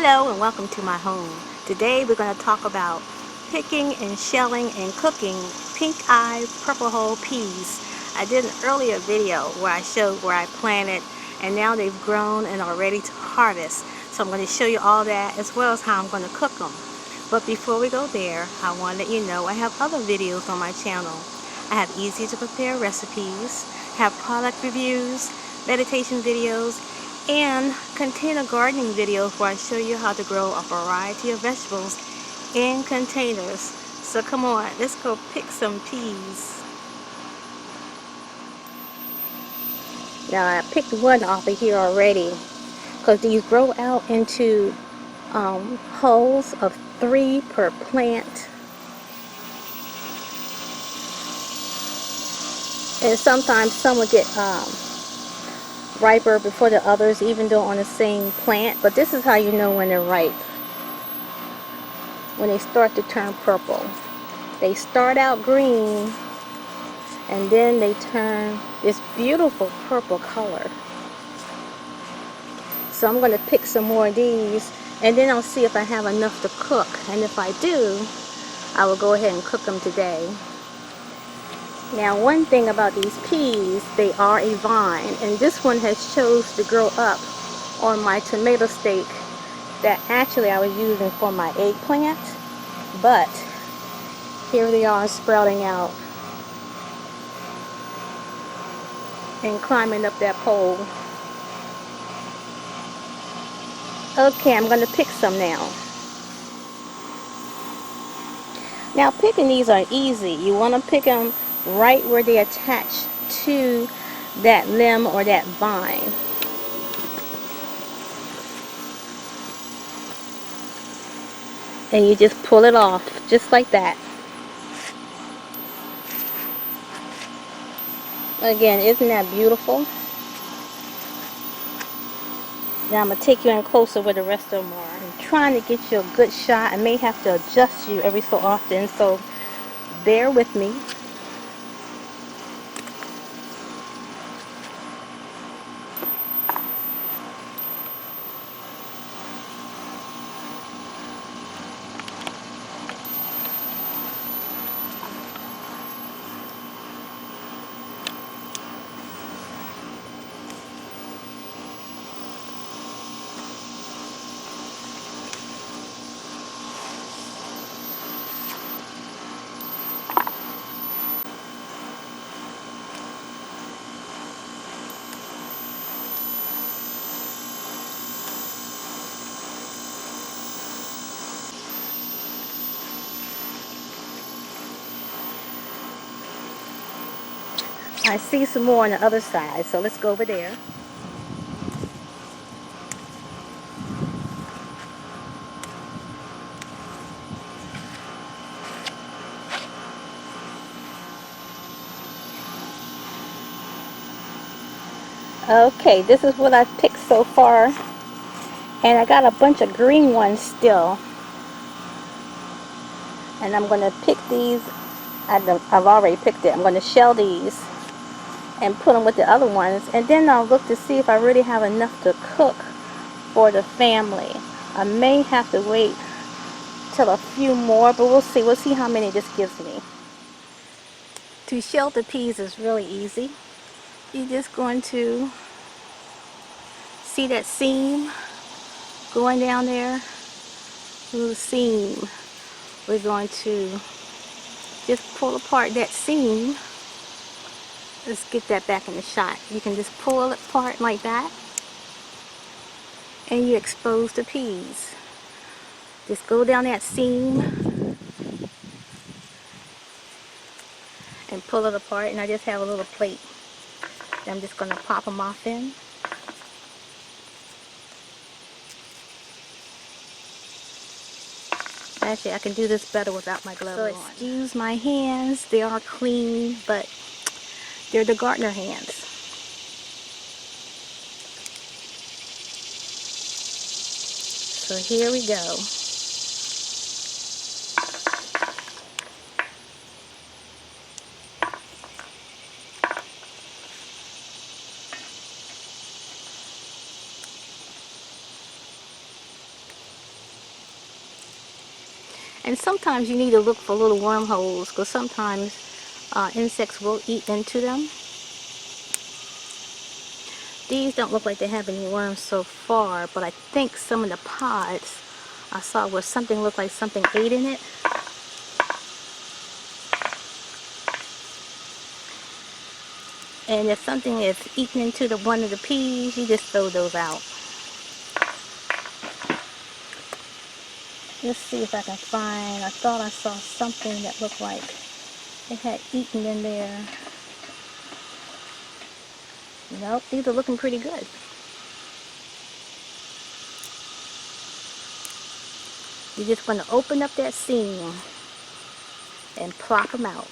Hello and welcome to my home. Today we're going to talk about picking and shelling and cooking pink-eye purple hull peas. I did an earlier video where I showed where I planted and now they've grown and are ready to harvest. So I'm going to show you all that as well as how I'm going to cook them. But before we go there, I want to let you know I have other videos on my channel. I have easy to prepare recipes, have product reviews, meditation videos, and container gardening videos where I show you how to grow a variety of vegetables in containers. So come on, let's go pick some peas. Now I picked one off of here already because these grow out into hulls of 3 per plant. And sometimes some will get riper before the others, even though on the same plant. But this is how you know when they're ripe. When they start to turn purple. They start out green and then they turn this beautiful purple color. So I'm going to pick some more of these and then I'll see if I have enough to cook. And if I do, I will go ahead and cook them today. Now one thing about these peas, they are a vine, and this one has chose to grow up on my tomato stake that actually I was using for my eggplant, but here they are sprouting out and climbing up that pole. Okay, I'm going to pick some now. Now picking these are easy. You want to pick them right where they attach to that limb or that vine. And you just pull it off just like that. Again, isn't that beautiful? Now I'm going to take you in closer where the rest of them are. I'm trying to get you a good shot. I may have to adjust you every so often, so bear with me. I see some more on the other side, so let's go over there. Okay, this is what I've picked so far, and I got a bunch of green ones still, and I'm going to pick these. I've already picked it. I'm going to shell these and put them with the other ones, and then I'll look to see if I really have enough to cook for the family. I may have to wait till a few more, but we'll see how many this gives me. To shell the peas is really easy. You're just going to see that seam going down there, little seam. We're going to just pull apart that seam. Let's get that back in the shot. You can just pull it apart like that and you expose the peas. Just go down that seam and pull it apart, and I just have a little plate that I'm just going to pop them off in. Actually, I can do this better without my gloves on. So excuse my hands, they are clean, but they're the gardener hands. So here we go. And sometimes you need to look for little wormholes because sometimes insects will eat into them. These don't look like they have any worms so far, but I think some of the pods I saw where something looked like something ate in it. And if something is eaten into one of the peas, you just throw those out. Let's see if I can find, I thought I saw something that looked like it had eaten in there. Nope, these are looking pretty good. You just want to open up that seam and plop them out.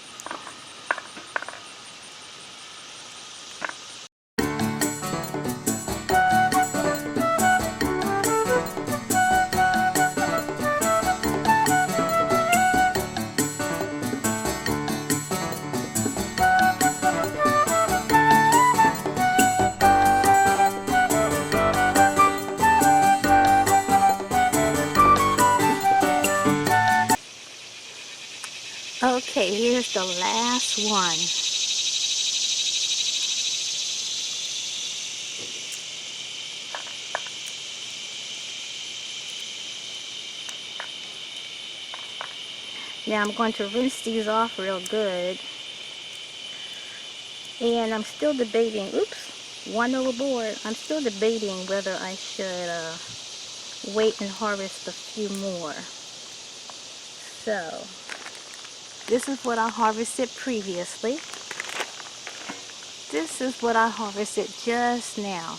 Okay, here's the last one. Now I'm going to rinse these off real good. And I'm still debating, oops, one overboard. I'm still debating whether I should wait and harvest a few more. So, this is what I harvested previously. This is what I harvested just now.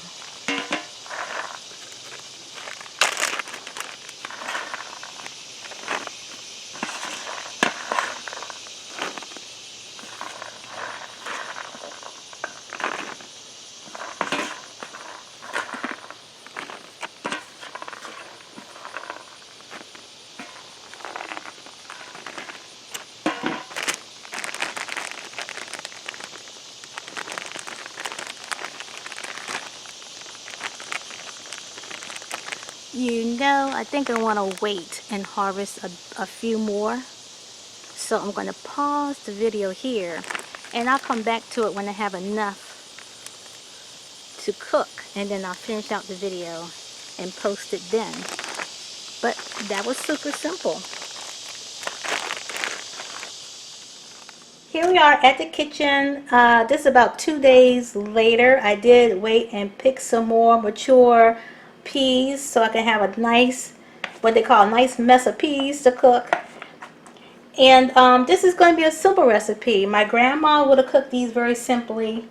You know, I think I want to wait and harvest a few more. So I'm going to pause the video here and I'll come back to it when I have enough to cook, and then I'll finish out the video and post it then. But that was super simple. Here we are at the kitchen. This is about 2 days later. I did wait and pick some more mature peas so I can have a nice, what they call a nice mess of peas to cook. And this is going to be a simple recipe. My grandma would have cooked these very simply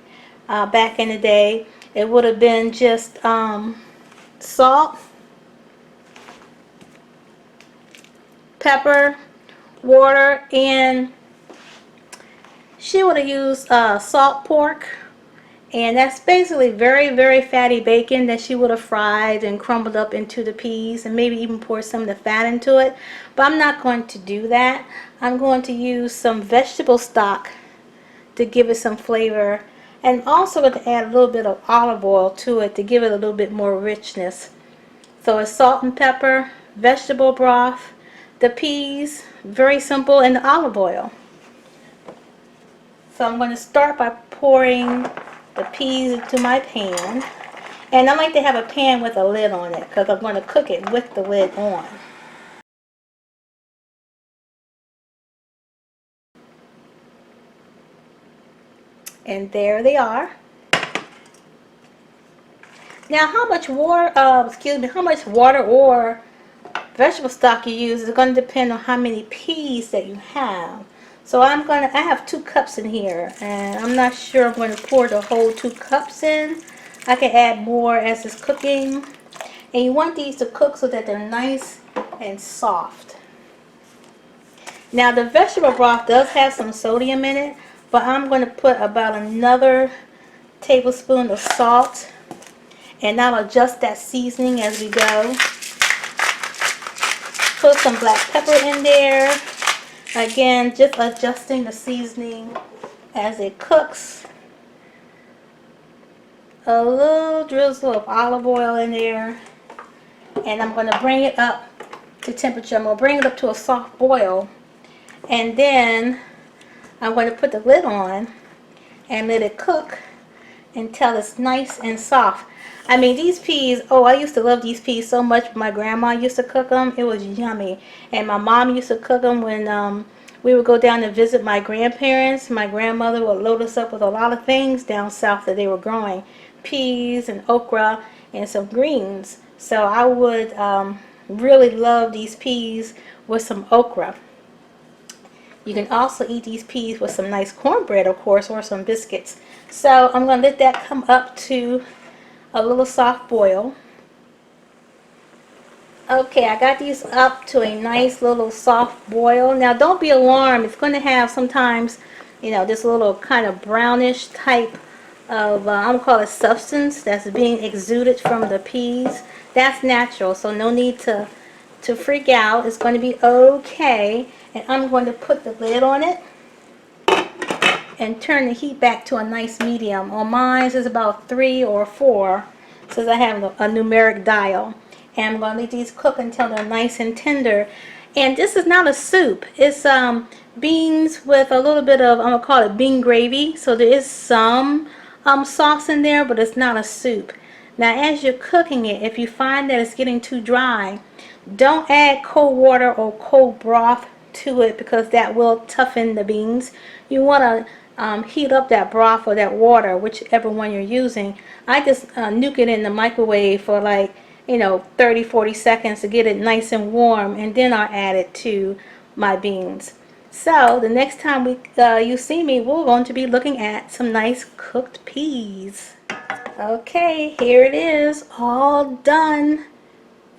back in the day. It would have been just salt, pepper, water, and she would have used salt pork. And that's basically very, very fatty bacon that she would have fried and crumbled up into the peas and maybe even pour some of the fat into it. But I'm not going to do that. I'm going to use some vegetable stock to give it some flavor. And also going to add a little bit of olive oil to it to give it a little bit more richness. So it's salt and pepper, vegetable broth, the peas, very simple, and the olive oil. So I'm going to start by pouring the peas into my pan. And I like to have a pan with a lid on it because I'm going to cook it with the lid on. And there they are. Now how much water, how much water or vegetable stock you use is going to depend on how many peas that you have. So I have 2 cups in here, and I'm not sure I'm going to pour the whole 2 cups in. I can add more as it's cooking. And you want these to cook so that they're nice and soft. Now the vegetable broth does have some sodium in it, but I'm going to put about another tablespoon of salt, and I'll adjust that seasoning as we go. Put some black pepper in there. Again, just adjusting the seasoning as it cooks. A little drizzle of olive oil in there. And I'm going to bring it up to temperature. I'm going to bring it up to a soft boil, and then I'm going to put the lid on and let it cook until it's nice and soft. I mean, these peas, oh, I used to love these peas so much. My grandma used to cook them. It was yummy. And my mom used to cook them when we would go down to visit my grandparents. My grandmother would load us up with a lot of things down south that they were growing. Peas and okra and some greens. So I would really love these peas with some okra. You can also eat these peas with some nice cornbread, of course, or some biscuits. So I'm going to let that come up to a little soft boil. Okay, I got these up to a nice little soft boil. Now don't be alarmed. It's going to have sometimes, you know, this little kind of brownish type of, I'm going to call it substance that's being exuded from the peas. That's natural, so no need to freak out. It's going to be okay. And I'm going to put the lid on it and turn the heat back to a nice medium. On mine is about 3 or 4 since I have a numeric dial. And I'm going to let these cook until they're nice and tender. And this is not a soup. It's beans with a little bit of, I'm going to call it bean gravy. So there is some sauce in there, but it's not a soup. Now as you're cooking it, if you find that it's getting too dry, don't add cold water or cold broth to it because that will toughen the beans. You want to heat up that broth or that water, whichever one you're using. I just nuke it in the microwave for like, you know, 30-40 seconds to get it nice and warm, and then I'll add it to my beans. So the next time you see me, we're going to be looking at some nice cooked peas. Okay, here it is, all done.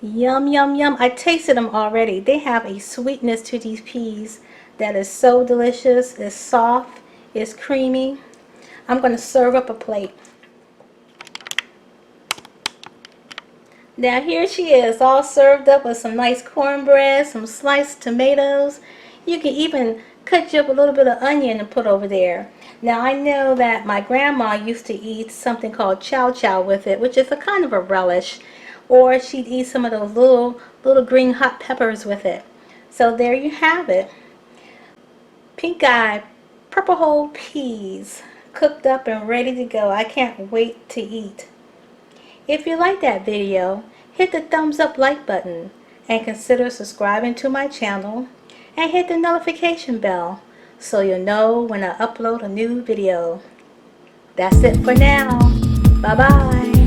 Yum, yum, yum. I tasted them already. They have a sweetness to these peas that is so delicious. It's soft. It's creamy. I'm going to serve up a plate. Now here she is, all served up with some nice cornbread, some sliced tomatoes. You can even cut you up a little bit of onion and put over there. Now I know that my grandma used to eat something called chow chow with it, which is a kind of a relish. Or she'd eat some of those little green hot peppers with it. So there you have it. Pinkeye Purple Hull Peas, cooked up and ready to go. I can't wait to eat. If you like that video, hit the thumbs up like button and consider subscribing to my channel and hit the notification bell so you'll know when I upload a new video. That's it for now. Bye bye.